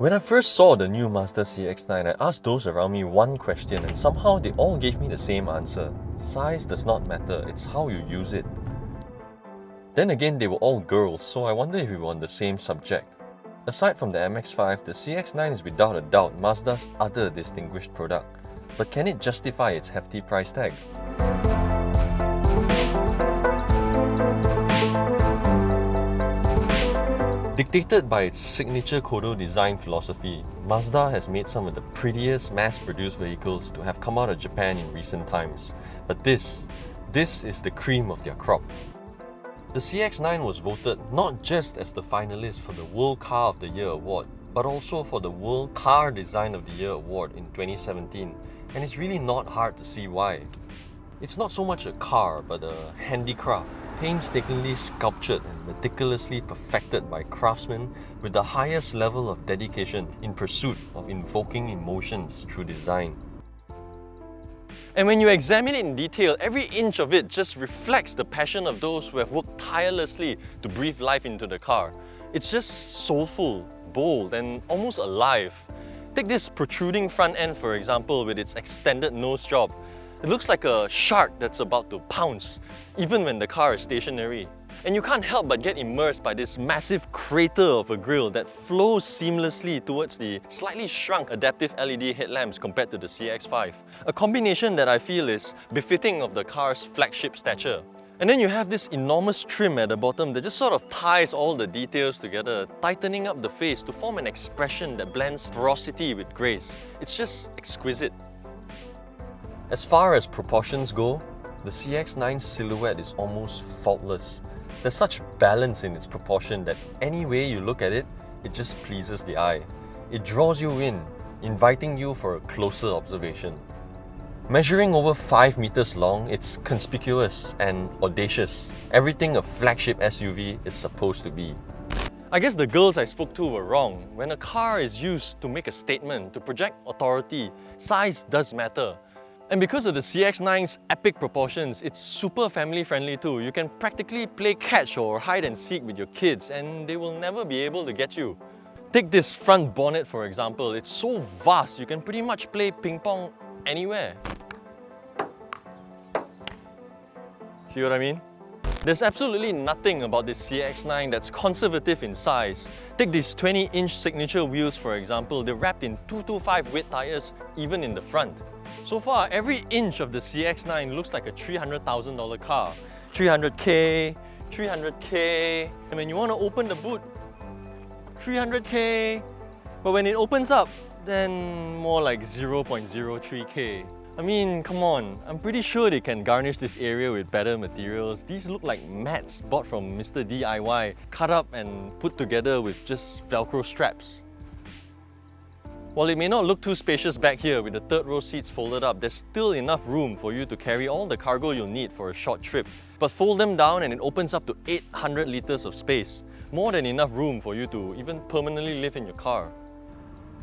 When I first saw the new Mazda CX-9, I asked those around me one question and somehow they all gave me the same answer. Size does not matter, it's how you use it. Then again, they were all girls, so I wonder if we were on the same subject. Aside from the MX-5, the CX-9 is without a doubt Mazda's other distinguished product. But can it justify its hefty price tag? Dictated by its signature Kodo design philosophy, Mazda has made some of the prettiest mass-produced vehicles to have come out of Japan in recent times. But this is the cream of their crop. The CX-9 was voted not just as the finalist for the World Car of the Year award, but also for the World Car Design of the Year award in 2017, and it's really not hard to see why. It's not so much a car, but a handicraft, painstakingly sculptured and meticulously perfected by craftsmen with the highest level of dedication in pursuit of invoking emotions through design. And when you examine it in detail, every inch of it just reflects the passion of those who have worked tirelessly to breathe life into the car. It's just soulful, bold, and almost alive. Take this protruding front end, for example, with its extended nose job. It looks like a shark that's about to pounce, even when the car is stationary. And you can't help but get immersed by this massive crater of a grille that flows seamlessly towards the slightly shrunk adaptive LED headlamps compared to the CX-5. A combination that I feel is befitting of the car's flagship stature. And then you have this enormous trim at the bottom that just sort of ties all the details together, tightening up the face to form an expression that blends ferocity with grace. It's just exquisite. As far as proportions go, the CX-9's silhouette is almost faultless. There's such balance in its proportion that any way you look at it, it just pleases the eye. It draws you in, inviting you for a closer observation. Measuring over 5 meters long, it's conspicuous and audacious. Everything a flagship SUV is supposed to be. I guess the girls I spoke to were wrong. When a car is used to make a statement, to project authority, size does matter. And because of the CX-9's epic proportions, it's super family friendly too. You can practically play catch or hide and seek with your kids and they will never be able to get you. Take this front bonnet for example, it's so vast you can pretty much play ping pong anywhere. See what I mean? There's absolutely nothing about this CX-9 that's conservative in size. Take these 20-inch signature wheels for example, they're wrapped in 225 weight tyres even in the front. So far, every inch of the CX-9 looks like a $300,000 car. 300K, 300K, and when you want to open the boot, 300K. But when it opens up, then more like 0.03K. I mean, come on, I'm pretty sure they can garnish this area with better materials. These look like mats bought from Mr. DIY, cut up and put together with just Velcro straps. While it may not look too spacious back here with the third row seats folded up, there's still enough room for you to carry all the cargo you'll need for a short trip. But fold them down and it opens up to 800 litres of space. More than enough room for you to even permanently live in your car.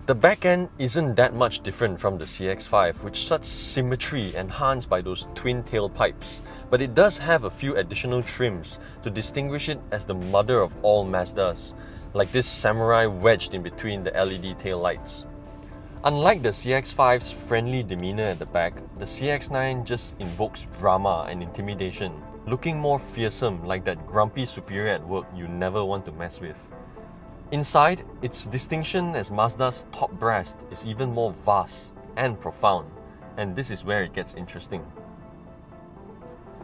The back end isn't that much different from the CX-5, which such symmetry enhanced by those twin tailpipes, but it does have a few additional trims to distinguish it as the mother of all Mazdas, like this samurai wedged in between the LED tail lights. Unlike the CX-5's friendly demeanour at the back, the CX-9 just invokes drama and intimidation, looking more fearsome like that grumpy superior at work you never want to mess with. Inside, its distinction as Mazda's top brass is even more vast and profound, and this is where it gets interesting.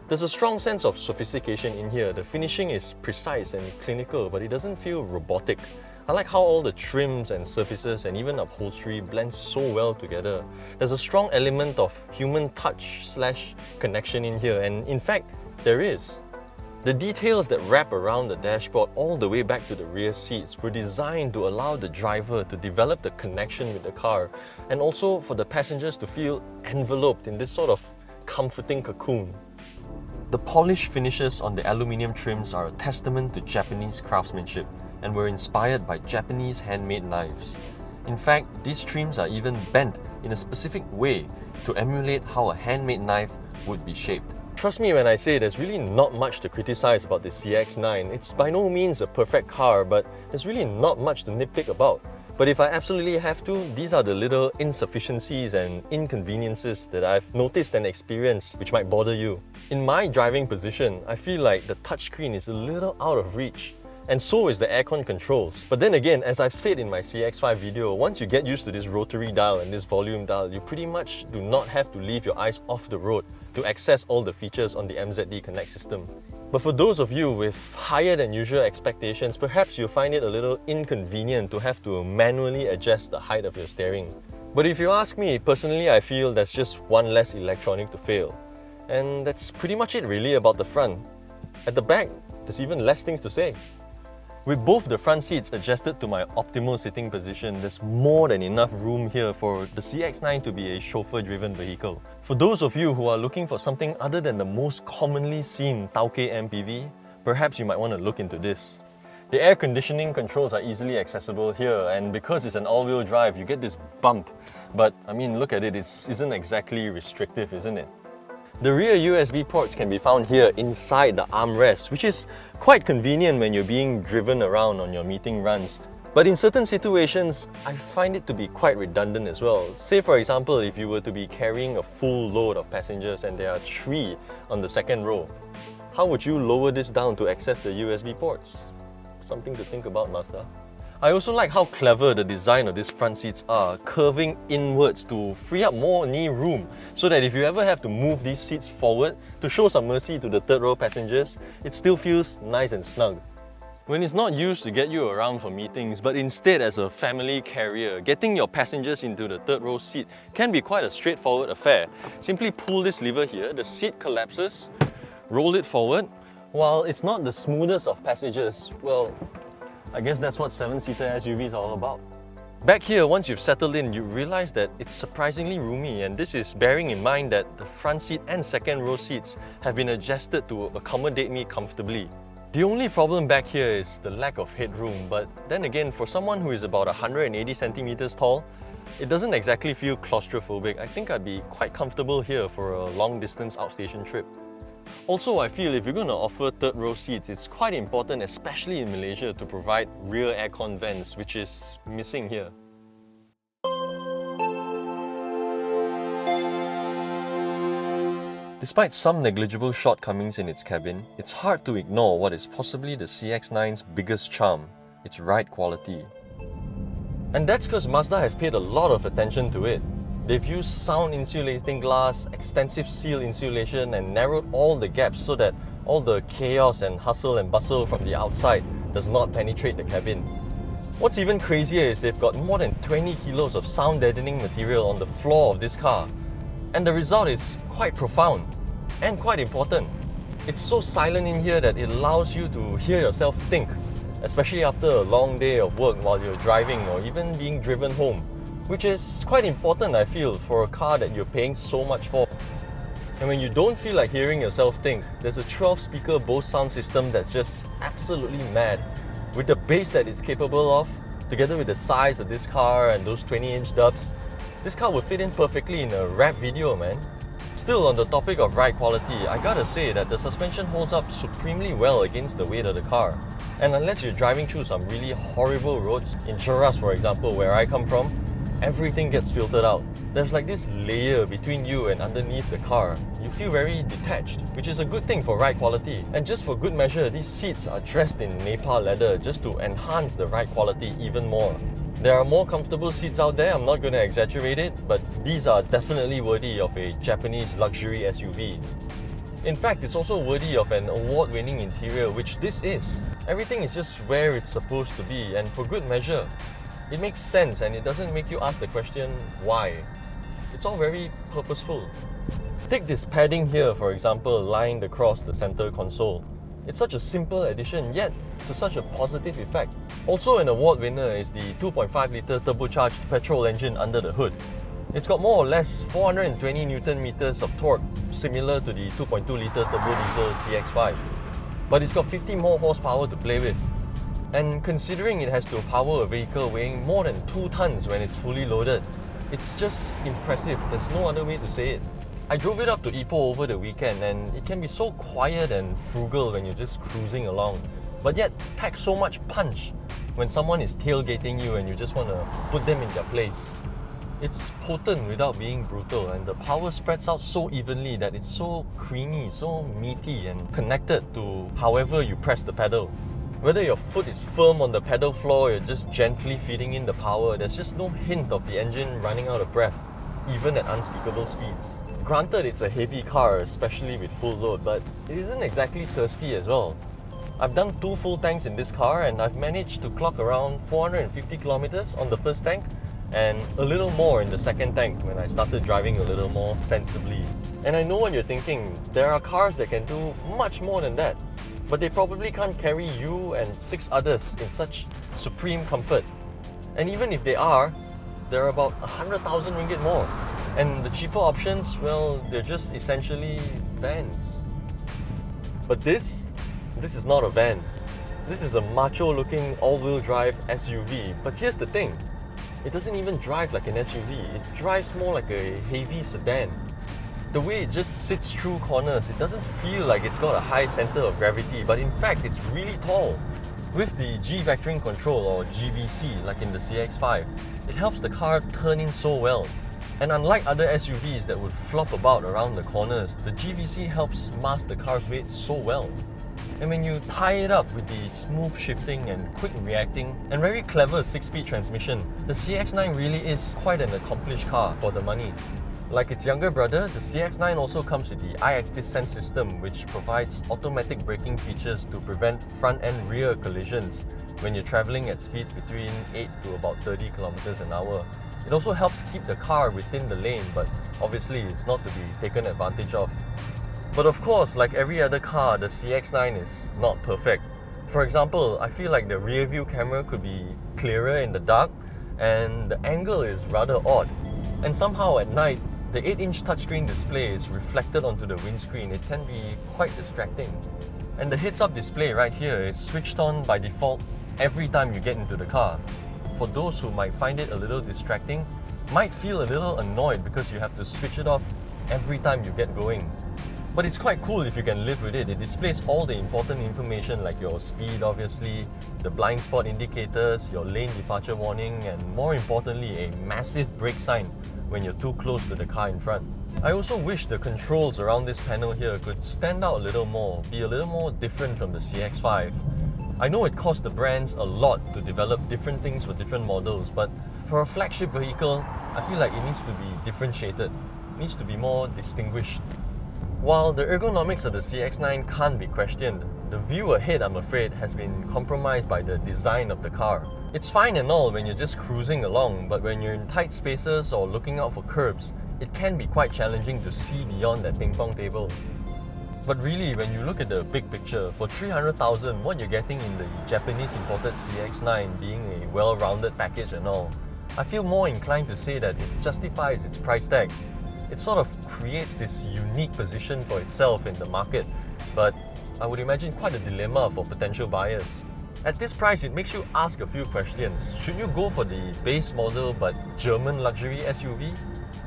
There's a strong sense of sophistication in here. The finishing is precise and clinical, but it doesn't feel robotic. I like how all the trims and surfaces and even upholstery blend so well together. There's a strong element of human touch / connection in here, and in fact, there is. The details that wrap around the dashboard all the way back to the rear seats were designed to allow the driver to develop the connection with the car and also for the passengers to feel enveloped in this sort of comforting cocoon. The polished finishes on the aluminium trims are a testament to Japanese craftsmanship and were inspired by Japanese handmade knives. In fact, these trims are even bent in a specific way to emulate how a handmade knife would be shaped. Trust me when I say there's really not much to criticize about the CX-9. It's by no means a perfect car, but there's really not much to nitpick about. But if I absolutely have to, these are the little insufficiencies and inconveniences that I've noticed and experienced which might bother you. In my driving position, I feel like the touchscreen is a little out of reach. And so is the aircon controls. But then again, as I've said in my CX-5 video, once you get used to this rotary dial and this volume dial, you pretty much do not have to leave your eyes off the road to access all the features on the MZD Connect system. But for those of you with higher than usual expectations, perhaps you'll find it a little inconvenient to have to manually adjust the height of your steering. But if you ask me, personally I feel that's just one less electronic to fail. And that's pretty much it really about the front. At the back, there's even less things to say. With both the front seats adjusted to my optimal sitting position, there's more than enough room here for the CX-9 to be a chauffeur-driven vehicle. For those of you who are looking for something other than the most commonly seen Tauke MPV, perhaps you might want to look into this. The air conditioning controls are easily accessible here, and because it's an all-wheel drive, you get this bump. But I mean, look at it, it isn't exactly restrictive, isn't it? The rear USB ports can be found here inside the armrest, which is quite convenient when you're being driven around on your meeting runs. But in certain situations, I find it to be quite redundant as well. Say for example, if you were to be carrying a full load of passengers and there are 3 on the second row, how would you lower this down to access the USB ports? Something to think about, Mazda. I also like how clever the design of these front seats are, curving inwards to free up more knee room, so that if you ever have to move these seats forward to show some mercy to the third row passengers, it still feels nice and snug. When it's not used to get you around for meetings, but instead as a family carrier, getting your passengers into the third row seat can be quite a straightforward affair. Simply pull this lever here, the seat collapses, roll it forward. While it's not the smoothest of passages, well, I guess that's what 7-seater SUVs are all about. Back here, once you've settled in, you realize that it's surprisingly roomy, and this is bearing in mind that the front seat and second row seats have been adjusted to accommodate me comfortably. The only problem back here is the lack of headroom, but then again, for someone who is about 180 centimeters tall, it doesn't exactly feel claustrophobic. I think I'd be quite comfortable here for a long-distance outstation trip. Also, I feel if you're going to offer third row seats, it's quite important, especially in Malaysia, to provide rear aircon vents, which is missing here. Despite some negligible shortcomings in its cabin, it's hard to ignore what is possibly the CX-9's biggest charm, its ride quality. And that's because Mazda has paid a lot of attention to it. They've used sound insulating glass, extensive seal insulation, and narrowed all the gaps so that all the chaos and hustle and bustle from the outside does not penetrate the cabin. What's even crazier is they've got more than 20 kilos of sound deadening material on the floor of this car. And the result is quite profound and quite important. It's so silent in here that it allows you to hear yourself think, especially after a long day of work while you're driving or even being driven home, which is quite important, I feel, for a car that you're paying so much for. And when you don't feel like hearing yourself think, there's a 12-speaker Bose sound system that's just absolutely mad. With the bass that it's capable of, together with the size of this car and those 20-inch dubs, this car would fit in perfectly in a rap video, man. Still, on the topic of ride quality, I gotta say that the suspension holds up supremely well against the weight of the car. And unless you're driving through some really horrible roads, in Cheras for example, where I come from, everything gets filtered out. There's like this layer between you and underneath the car. You feel very detached, which is a good thing for ride quality. And just for good measure, these seats are dressed in Nepal leather just to enhance the ride quality even more. There are more comfortable seats out there, I'm not going to exaggerate it, but these are definitely worthy of a Japanese luxury SUV. In fact, it's also worthy of an award-winning interior, which this is. Everything is just where it's supposed to be, and for good measure. It makes sense and it doesn't make you ask the question, why? It's all very purposeful. Take this padding here, for example, lined across the center console. It's such a simple addition, yet to such a positive effect. Also an award winner is the 2.5-litre turbocharged petrol engine under the hood. It's got more or less 420 Nm of torque, similar to the 2.2-litre turbo diesel CX-5. But it's got 50 more horsepower to play with. And considering it has to power a vehicle weighing more than 2 tons when it's fully loaded, it's just impressive. There's no other way to say it. I drove it up to Ipoh over the weekend and it can be so quiet and frugal when you're just cruising along. but yet pack so much punch when someone is tailgating you and you just want to put them in their place. It's potent without being brutal, and the power spreads out so evenly that it's so creamy, so meaty and connected to however you press the pedal. Whether your foot is firm on the pedal floor or you're just gently feeding in the power, there's just no hint of the engine running out of breath, even at unspeakable speeds. Granted, it's a heavy car, especially with full load, but it isn't exactly thirsty as well. I've done 2 full tanks in this car and I've managed to clock around 450 kilometers on the first tank and a little more in the second tank when I started driving a little more sensibly. And I know what you're thinking, there are cars that can do much more than that, but they probably can't carry you and 6 others in such supreme comfort. And even if they are, they're about 100,000 ringgit more. And the cheaper options, well, they're just essentially vans. But this is not a van. This is a macho-looking all-wheel drive SUV. But here's the thing, it doesn't even drive like an SUV. It drives more like a heavy sedan. The way it just sits through corners, it doesn't feel like it's got a high center of gravity, but in fact it's really tall. With the G vectoring control, or GVC, like in the CX-5, it helps the car turn in so well. And unlike other SUVs that would flop about around the corners, the GVC helps mask the car's weight so well. And when you tie it up with the smooth shifting and quick reacting and very clever 6-speed transmission, the CX-9 really is quite an accomplished car for the money. Like its younger brother, the CX-9 also comes with the iActiv Sense system, which provides automatic braking features to prevent front and rear collisions when you're traveling at speeds between 8 to about 30 kilometers an hour. It also helps keep the car within the lane, but obviously it's not to be taken advantage of. But of course, like every other car, the CX-9 is not perfect. For example, I feel like the rear view camera could be clearer in the dark, and the angle is rather odd. And somehow at night, the 8-inch touchscreen display is reflected onto the windscreen. It can be quite distracting. And the heads-up display right here is switched on by default every time you get into the car. For those who might find it a little distracting, might feel a little annoyed because you have to switch it off every time you get going. But it's quite cool if you can live with it. It displays all the important information like your speed obviously, the blind spot indicators, your lane departure warning, and more importantly, a massive brake sign when you're too close to the car in front. I also wish the controls around this panel here could stand out a little more, be a little more different from the CX-5. I know it cost the brands a lot to develop different things for different models, but for a flagship vehicle, I feel like it needs to be differentiated, it needs to be more distinguished. While the ergonomics of the CX-9 can't be questioned, the view ahead, I'm afraid, has been compromised by the design of the car. It's fine and all when you're just cruising along, but when you're in tight spaces or looking out for curbs, it can be quite challenging to see beyond that ping pong table. But really, when you look at the big picture, for 300,000, what you're getting in the Japanese imported CX-9 being a well-rounded package and all, I feel more inclined to say that it justifies its price tag. It sort of creates this unique position for itself in the market, but I would imagine quite a dilemma for potential buyers. At this price, it makes you ask a few questions. Should you go for the base model but German luxury SUV?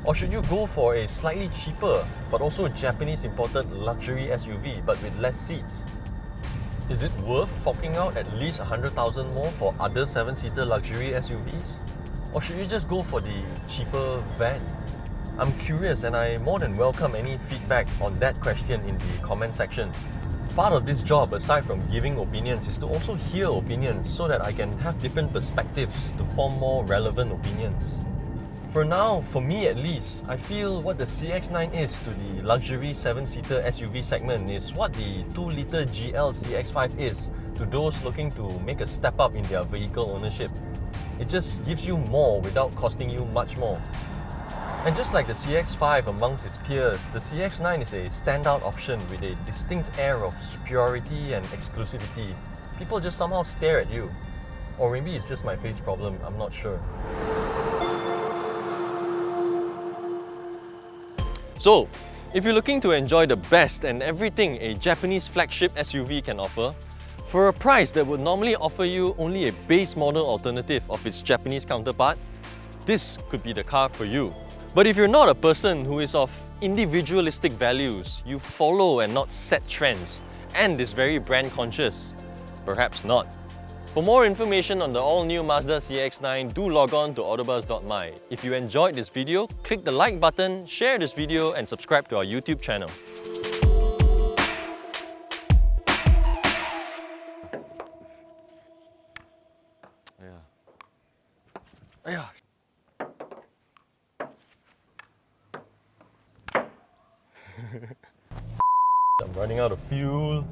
Or should you go for a slightly cheaper but also Japanese imported luxury SUV but with less seats? Is it worth forking out at least 100,000 more for other 7-seater luxury SUVs? Or should you just go for the cheaper van? I'm curious and I more than welcome any feedback on that question in the comment section. Part of this job, aside from giving opinions, is to also hear opinions so that I can have different perspectives to form more relevant opinions. For now, for me at least, I feel what the CX-9 is to the luxury 7-seater SUV segment is what the 2-litre GL CX-5 is to those looking to make a step up in their vehicle ownership. It just gives you more without costing you much more. And just like the CX-5 amongst its peers, the CX-9 is a standout option with a distinct air of superiority and exclusivity. People just somehow stare at you. Or maybe it's just my face problem, I'm not sure. So, if you're looking to enjoy the best and everything a Japanese flagship SUV can offer, for a price that would normally offer you only a base model alternative of its Japanese counterpart, this could be the car for you. But if you're not a person who is of individualistic values, you follow and not set trends, and is very brand conscious, Perhaps not. For more information on the all-new Mazda CX-9, do log on to AutoBuzz.my. If you enjoyed this video, click the like button, share this video and subscribe to our YouTube channel. I'm running out of fuel.